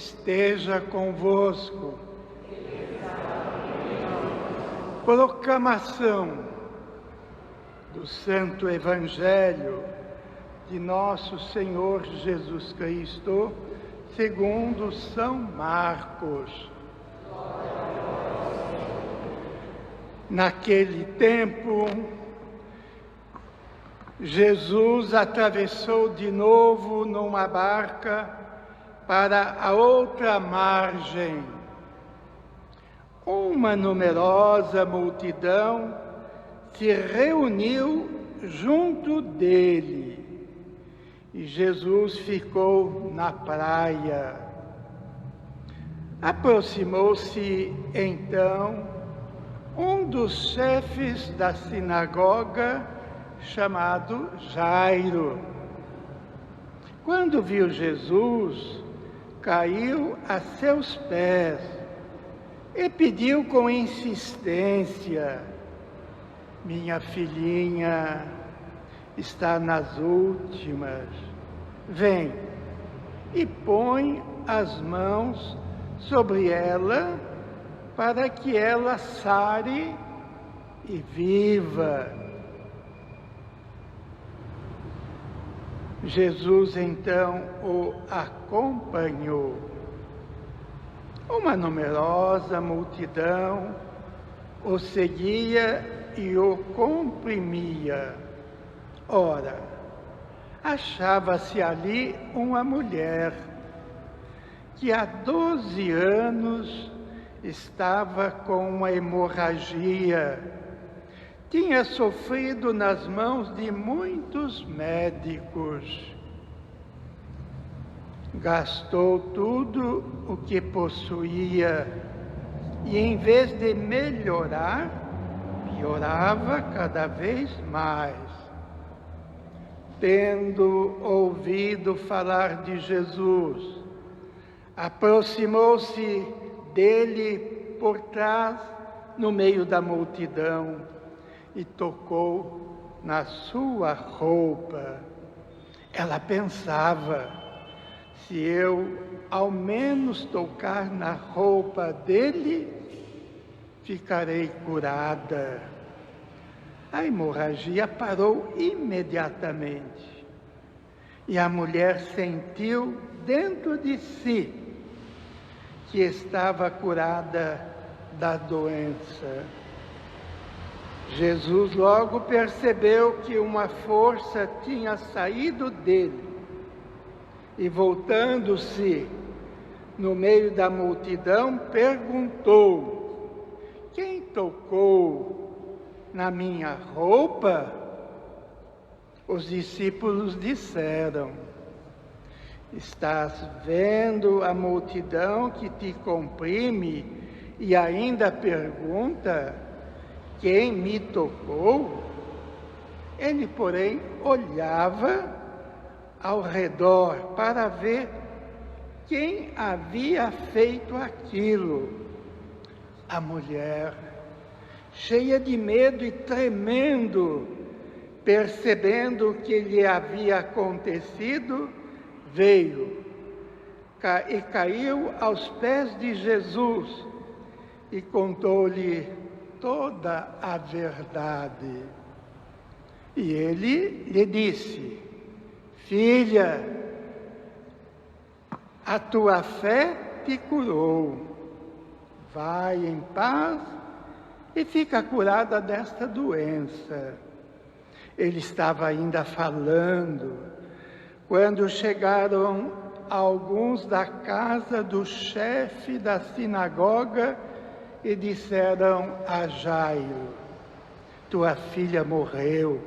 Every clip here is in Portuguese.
esteja convosco. Proclamação do Santo Evangelho de nosso Senhor Jesus Cristo, segundo São Marcos. Naquele tempo, Jesus atravessou de novo numa barca para a outra margem. Uma numerosa multidão se reuniu junto dele e Jesus ficou na praia. Aproximou-se então um dos chefes da sinagoga, chamado Jairo. Quando viu Jesus, caiu a seus pés e pediu com insistência: minha filhinha está nas últimas. Vem e põe as mãos sobre ela para que ela sare e viva. Jesus então o acompanhou. Uma numerosa multidão o seguia e o comprimia. Ora, achava-se ali uma mulher que há 12 anos estava com uma hemorragia. Tinha sofrido nas mãos de muitos médicos. Gastou tudo o que possuía e, em vez de melhorar, piorava cada vez mais. Tendo ouvido falar de Jesus, aproximou-se dele por trás, no meio da multidão, e tocou na sua roupa. Ela pensava: se eu ao menos tocar na roupa dele, ficarei curada. A hemorragia parou imediatamente e a mulher sentiu dentro de si que estava curada da doença. Jesus logo percebeu que uma força tinha saído dele e, voltando-se no meio da multidão, perguntou: quem tocou na minha roupa? Os discípulos disseram: estás vendo a multidão que te comprime e ainda pergunta: quem me tocou? Ele, porém, olhava ao redor para ver quem havia feito aquilo. A mulher, cheia de medo e tremendo, percebendo o que lhe havia acontecido, veio e caiu aos pés de Jesus e contou-lhe toda a verdade. E ele lhe disse: filha, a tua fé te curou. Vai em paz e fica curada desta doença. Ele estava ainda falando quando chegaram alguns da casa do chefe da sinagoga e disseram a Jairo: tua filha morreu,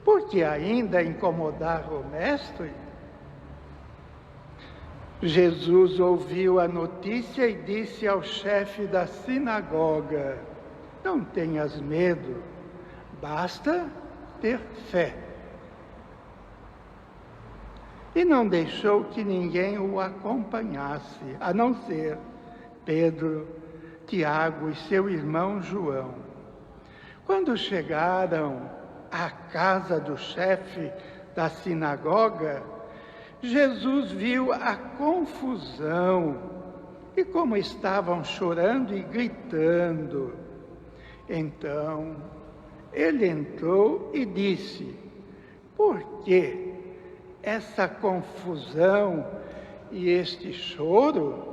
por que ainda incomodar o mestre? Jesus ouviu a notícia e disse ao chefe da sinagoga: não tenhas medo, basta ter fé. E não deixou que ninguém o acompanhasse, a não ser Pedro, Tiago e seu irmão João. Quando chegaram à casa do chefe da sinagoga, Jesus viu a confusão e como estavam chorando e gritando. Então, ele entrou e disse: por que essa confusão e este choro?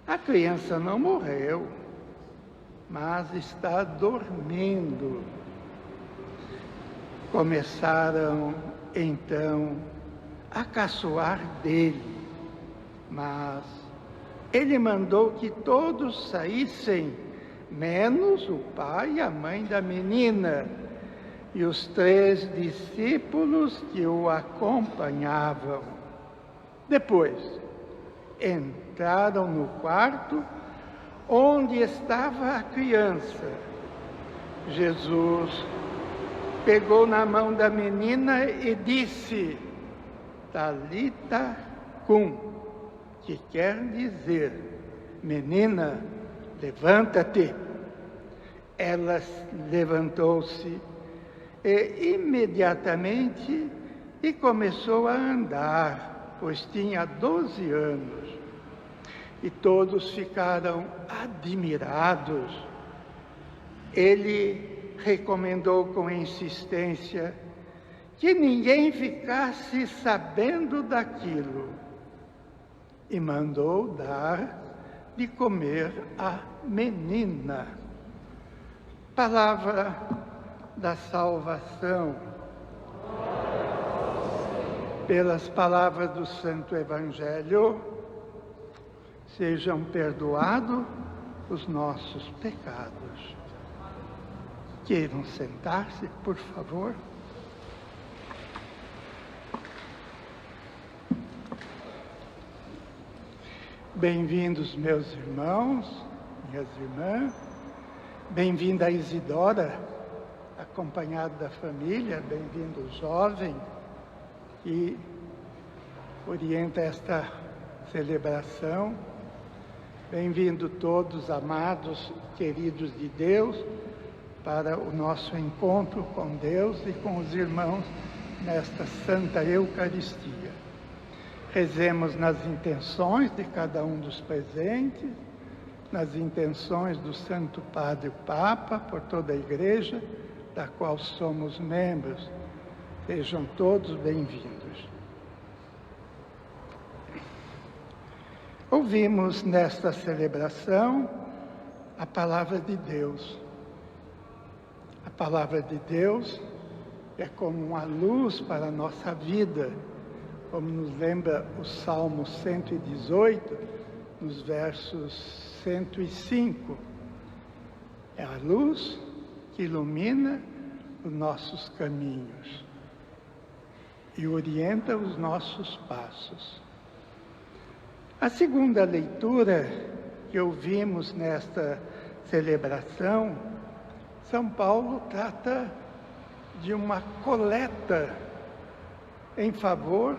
A criança não morreu, mas está dormindo. Começaram, então, a caçoar dele, mas ele mandou que todos saíssem, menos o pai e a mãe da menina, e os 3 discípulos que o acompanhavam. Depois, entraram no quarto onde estava a criança. Jesus pegou na mão da menina e disse: Talita cum, que quer dizer: menina, levanta-te. Ela levantou-se e imediatamente começou a andar, pois tinha 12 anos. E todos ficaram admirados. Ele recomendou com insistência que ninguém ficasse sabendo daquilo e mandou dar de comer à menina. Palavra da salvação. Pelas palavras do Santo Evangelho, sejam perdoados os nossos pecados. Queiram sentar-se, por favor. Bem-vindos, meus irmãos, minhas irmãs. Bem-vinda a Isidora, acompanhada da família. Bem-vindo o jovem que orienta esta celebração. Bem-vindo todos, amados, queridos de Deus, para o nosso encontro com Deus e com os irmãos nesta Santa Eucaristia. Rezemos nas intenções de cada um dos presentes, nas intenções do Santo Padre o Papa, por toda a Igreja, da qual somos membros. Sejam todos bem-vindos. Ouvimos nesta celebração a Palavra de Deus. A Palavra de Deus é como uma luz para a nossa vida, como nos lembra o Salmo 118, nos versos 105. É a luz que ilumina os nossos caminhos e orienta os nossos passos. A segunda leitura que ouvimos nesta celebração, São Paulo trata de uma coleta em favor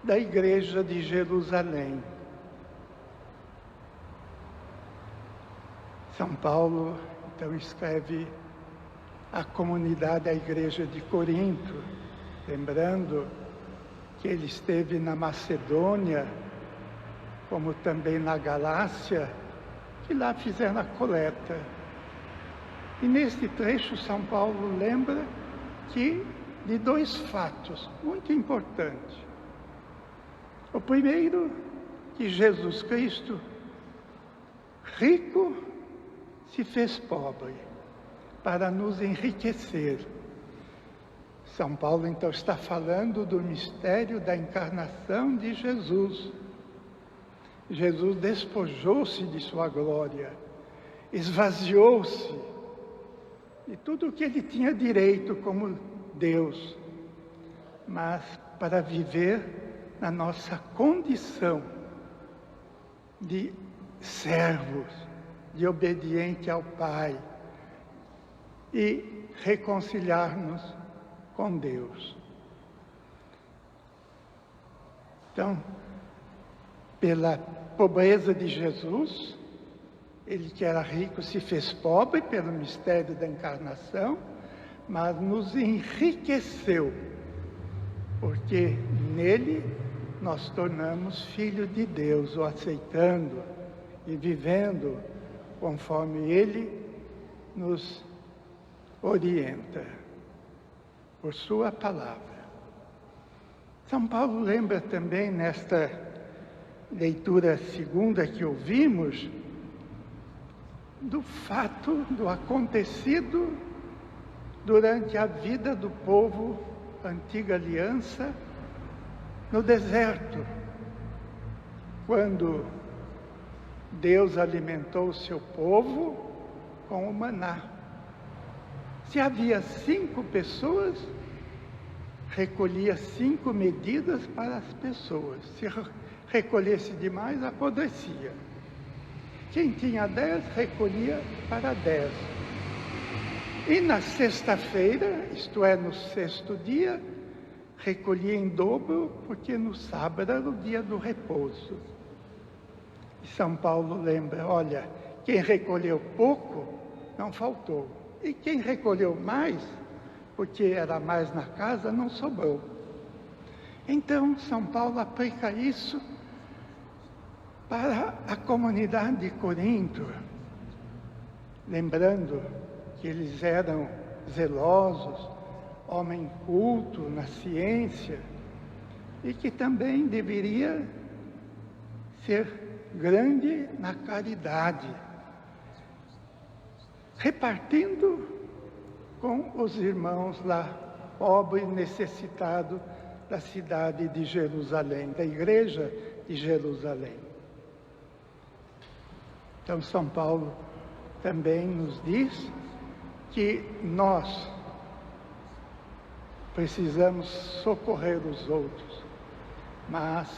da Igreja de Jerusalém. São Paulo, então, escreve à comunidade da Igreja de Corinto, lembrando que ele esteve na Macedônia, como também na Galácia, que lá fizeram a coleta. E neste trecho, São Paulo lembra de 2 fatos muito importantes. O primeiro, que Jesus Cristo, rico, se fez pobre para nos enriquecer. São Paulo, então, está falando do mistério da encarnação de Jesus. Jesus despojou-se de sua glória, esvaziou-se de tudo o que ele tinha direito como Deus, mas para viver na nossa condição de servos, de obediente ao Pai e reconciliar-nos com Deus. Então, pela pobreza de Jesus, ele que era rico se fez pobre pelo mistério da encarnação, mas nos enriqueceu porque nele nós tornamos filho de Deus, o aceitando e vivendo conforme ele nos orienta, por sua palavra. São Paulo lembra também nesta leitura segunda que ouvimos, do fato, do acontecido durante a vida do povo, antiga aliança, no deserto, quando Deus alimentou o seu povo com o maná. Se havia 5 pessoas, recolhia 5 medidas para as pessoas. Se recolhesse demais, apodrecia. Quem tinha 10, recolhia para 10. E na sexta-feira, isto é, no 6º dia, recolhia em dobro, porque no sábado era o dia do repouso. E São Paulo lembra, olha, quem recolheu pouco, não faltou. E quem recolheu mais, porque era mais na casa, não sobrou. Então, São Paulo aplica isso para a comunidade de Corinto, lembrando que eles eram zelosos, homem culto na ciência, e que também deveria ser grande na caridade, repartindo com os irmãos lá, pobres e necessitados da cidade de Jerusalém, da igreja de Jerusalém. Então, São Paulo também nos diz que nós precisamos socorrer os outros, mas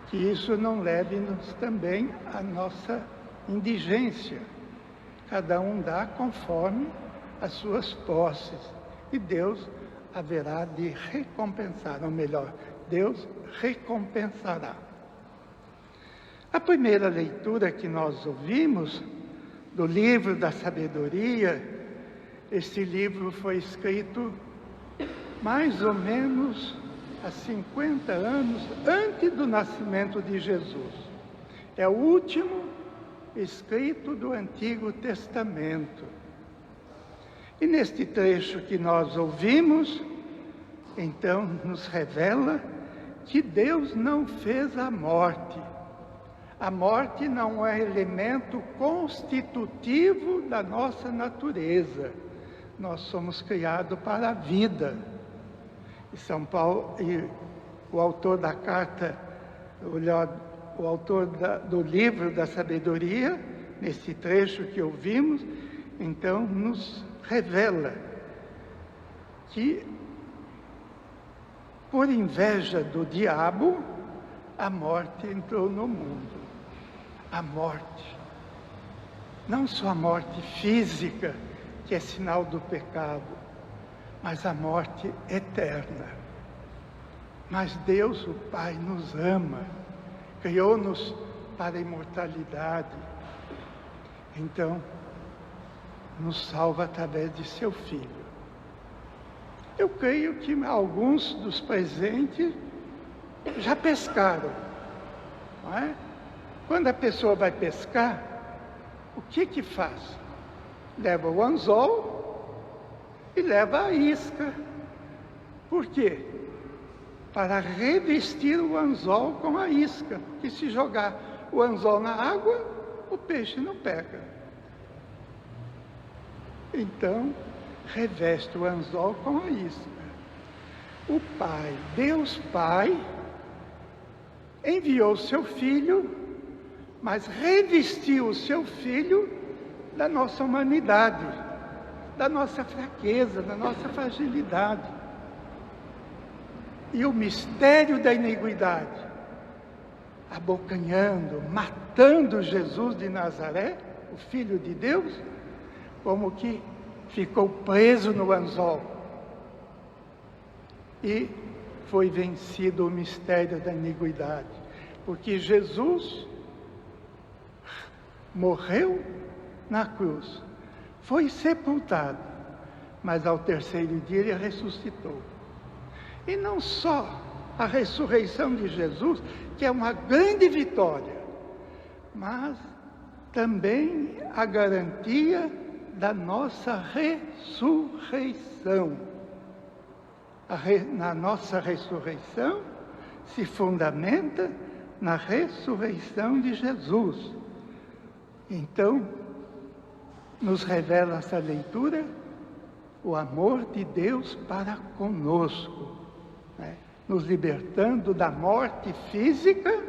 que isso não leve-nos também à nossa indigência. Cada um dá conforme as suas posses, e Deus haverá de recompensar, ou melhor, Deus recompensará. A primeira leitura que nós ouvimos do livro da sabedoria, este livro foi escrito mais ou menos há 50 anos antes do nascimento de Jesus. É o último escrito do Antigo Testamento. E neste trecho que nós ouvimos, então nos revela que Deus não fez a morte. A morte não é elemento constitutivo da nossa natureza. Nós somos criados para a vida. E São Paulo, e o autor da carta, o autor do livro da sabedoria, nesse trecho que ouvimos, então nos revela que, por inveja do diabo, a morte entrou no mundo. A morte, não só a morte física, que é sinal do pecado, mas a morte eterna. Mas Deus, o Pai, nos ama, criou-nos para a imortalidade. Então, nos salva através de seu Filho. Eu creio que alguns dos presentes já pescaram, não é? Quando a pessoa vai pescar, o que faz? Leva o anzol e leva a isca. Por quê? Para revestir o anzol com a isca. Porque se jogar o anzol na água, o peixe não pega. Então, reveste o anzol com a isca. O Pai, Deus Pai, enviou seu Filho, mas revestiu o seu Filho da nossa humanidade, da nossa fraqueza, da nossa fragilidade. E o mistério da iniquidade, abocanhando, matando Jesus de Nazaré, o Filho de Deus, como que ficou preso no anzol. E foi vencido o mistério da iniquidade, porque Jesus morreu na cruz, foi sepultado, mas ao terceiro dia ele ressuscitou. E não só a ressurreição de Jesus, que é uma grande vitória, mas também a garantia da nossa ressurreição. Na nossa ressurreição se fundamenta na ressurreição de Jesus. Então, nos revela essa leitura o amor de Deus para conosco, né? Nos libertando da morte física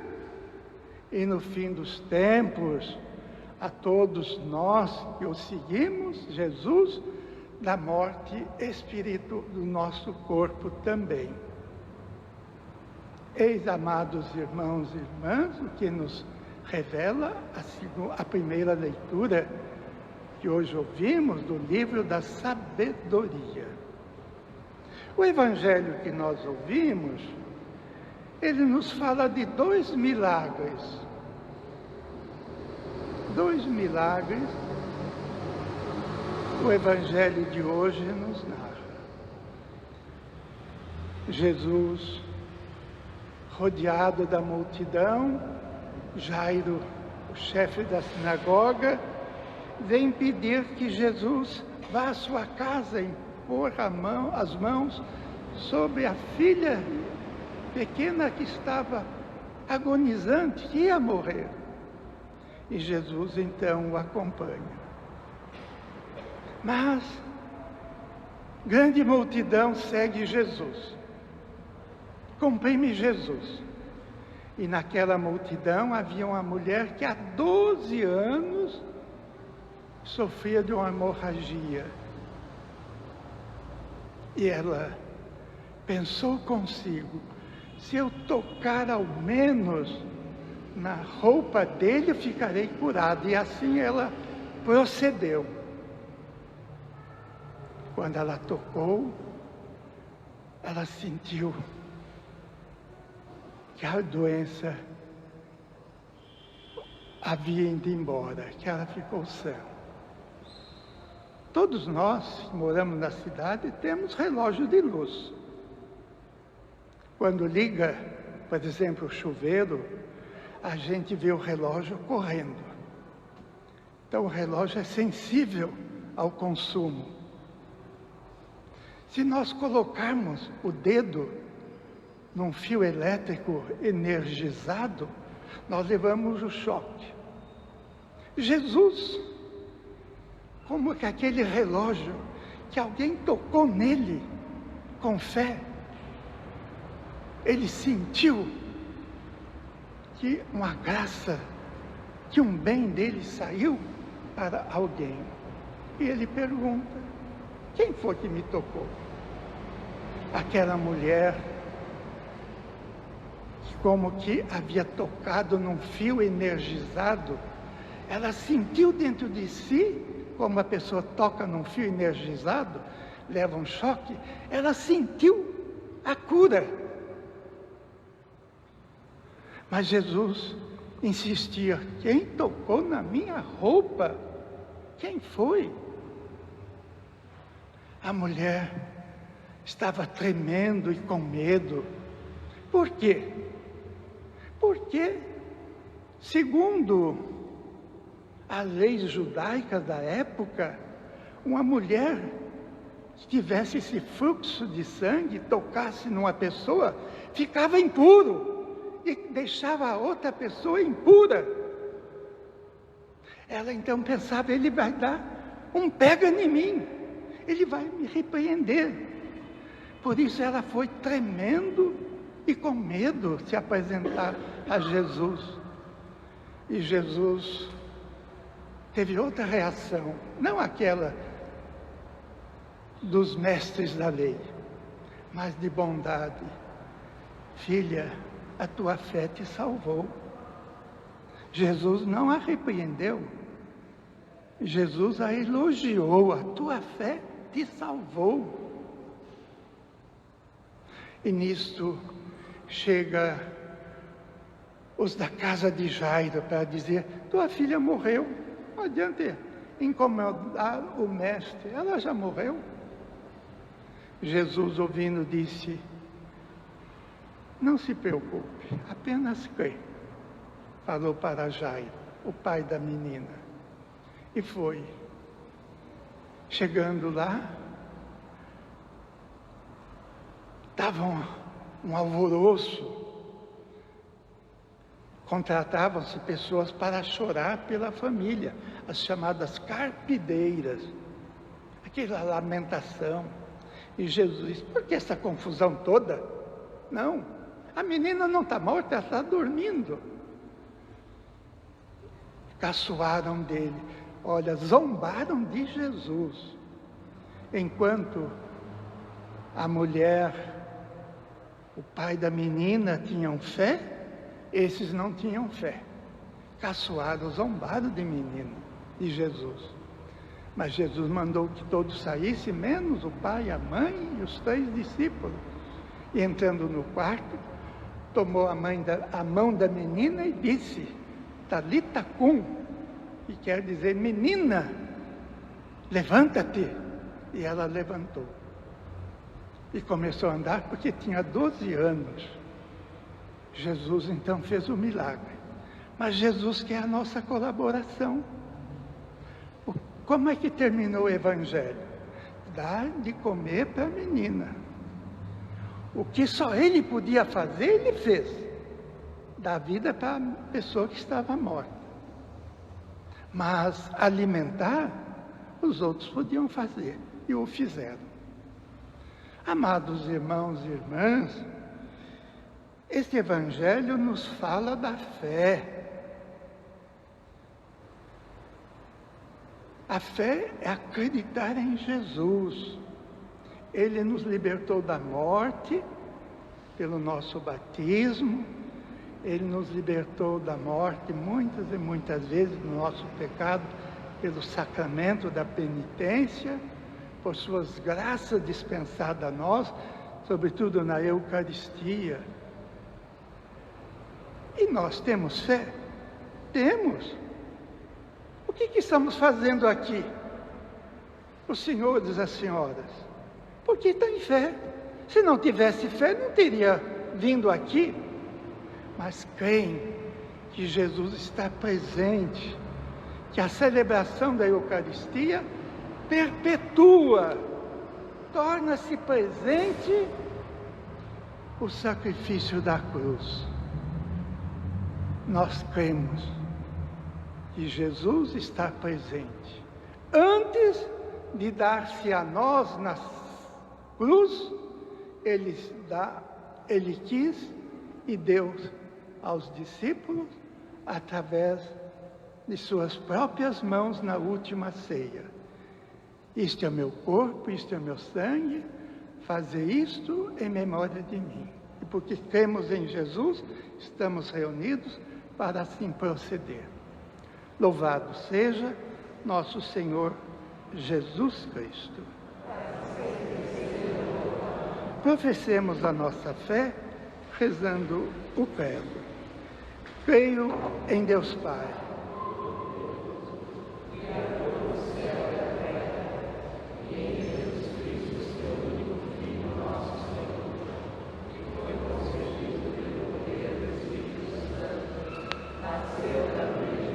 e no fim dos tempos, a todos nós que o seguimos, Jesus, da morte espiritual do nosso corpo também. Eis, amados irmãos e irmãs, o que nos revela a primeira leitura que hoje ouvimos do livro da sabedoria. O evangelho que nós ouvimos, ele nos fala de 2 milagres. 2 milagres o evangelho de hoje nos narra. Jesus, rodeado da multidão, Jairo, o chefe da sinagoga, vem pedir que Jesus vá à sua casa e pôr as mãos sobre a filha pequena que estava agonizante, que ia morrer. E Jesus então o acompanha. Mas grande multidão segue Jesus, comprime Jesus. E naquela multidão havia uma mulher que há 12 anos sofria de uma hemorragia. E ela pensou consigo, se eu tocar ao menos na roupa dele, eu ficarei curada. E assim ela procedeu. Quando ela tocou, ela sentiu que a doença havia ido embora, que ela ficou sã. Todos nós que moramos na cidade temos relógio de luz. Quando liga, por exemplo, o chuveiro, a gente vê o relógio correndo. Então o relógio é sensível ao consumo. Se nós colocarmos o dedo num fio elétrico energizado, nós levamos o choque. Jesus, como que aquele relógio que alguém tocou nele com fé, ele sentiu que uma graça, que um bem dele saiu para alguém. E ele pergunta, quem foi que me tocou? Aquela mulher, como que havia tocado num fio energizado, ela sentiu dentro de si, como a pessoa toca num fio energizado, leva um choque, ela sentiu a cura. Mas Jesus insistia, quem tocou na minha roupa? Quem foi? A mulher estava tremendo e com medo. Por quê? Porque, segundo as leis judaicas da época, uma mulher que tivesse esse fluxo de sangue, tocasse numa pessoa, ficava impuro e deixava a outra pessoa impura. Ela então pensava, ele vai dar um pega em mim, ele vai me repreender. Por isso ela foi tremendo e com medo se apresentar a Jesus. E Jesus teve outra reação, não aquela dos mestres da lei, mas de bondade. Filha, a tua fé te salvou. Jesus não a repreendeu. Jesus a elogiou, a tua fé te salvou. E nisto chega os da casa de Jairo para dizer, tua filha morreu, não adianta incomodar o mestre, ela já morreu. Jesus, ouvindo, disse, não se preocupe, apenas crê, falou para Jairo, o pai da menina. E foi. Chegando lá, estava um alvoroço. Contratavam-se pessoas para chorar pela família, as chamadas carpideiras, aquela lamentação. E Jesus disse, por que essa confusão toda? Não, a menina não está morta, ela está dormindo. Caçoaram dele, olha, zombaram de Jesus. Enquanto a mulher, o pai da menina tinham fé, esses não tinham fé. Caçoaram, zombaram de menino, de Jesus. Mas Jesus mandou que todos saíssem, menos o pai, a mãe e os 3 discípulos. E entrando no quarto, tomou a mão da menina e disse, Talita cum, que quer dizer, menina, levanta-te. E ela levantou. E começou a andar porque tinha 12 anos. Jesus então fez o milagre. Mas Jesus quer a nossa colaboração. Como é que terminou o Evangelho? Dar de comer para a menina. O que só ele podia fazer, ele fez. Dar vida para a pessoa que estava morta. Mas alimentar, os outros podiam fazer. E o fizeram. Amados irmãos e irmãs, este Evangelho nos fala da fé. A fé é acreditar em Jesus. Ele nos libertou da morte pelo nosso batismo. Ele nos libertou da morte muitas e muitas vezes do nosso pecado pelo sacramento da penitência, por suas graças dispensadas a nós, sobretudo na Eucaristia. E nós temos fé? Temos. O que estamos fazendo aqui? Os senhores e as senhoras? Porque tem fé. Se não tivesse fé, não teria vindo aqui. Mas creem que Jesus está presente, que a celebração da Eucaristia perpetua, torna-se presente o sacrifício da cruz. Nós cremos que Jesus está presente. Antes de dar-se a nós na cruz, Ele quis e deu aos discípulos através de suas próprias mãos na última ceia. Isto é meu corpo, isto é meu sangue, fazer isto em memória de mim. E porque cremos em Jesus, estamos reunidos para assim proceder. Louvado seja nosso Senhor Jesus Cristo. Professemos a nossa fé rezando o credo. Creio em Deus Pai,